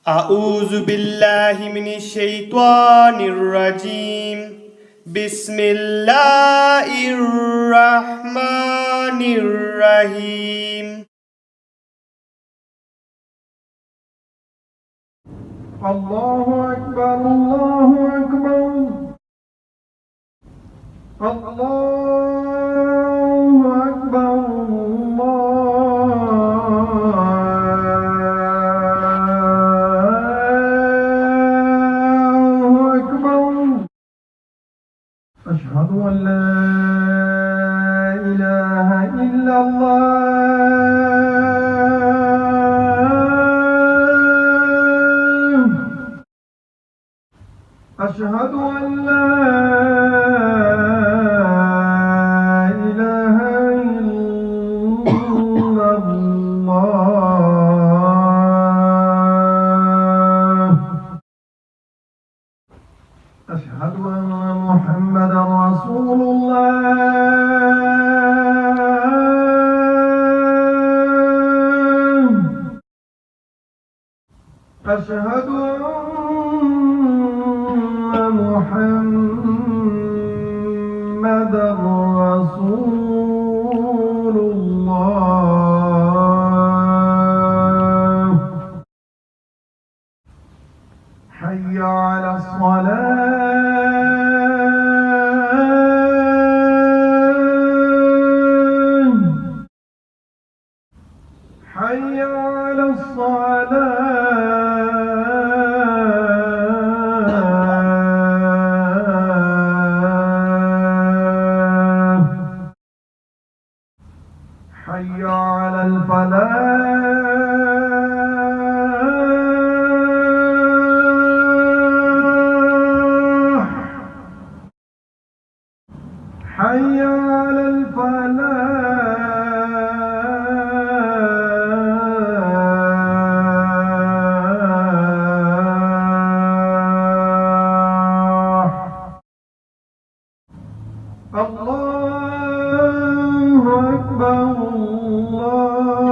أعوذ بالله من الشيطان الرجيم. بسم الله الرحمن الرحيم. الله أكبر الله أكبر الله أكبر الله أكبر. أشهد أن لا إله إلا الله. أشهد أن لا إله إلا الله. أشهد أن محمدا رسول الله. أشهد أن محمدا رسول الله. حي على الصلاة. حي على الصلاة. حي على الفلاح. حي على الفلاح. الله أكبر الله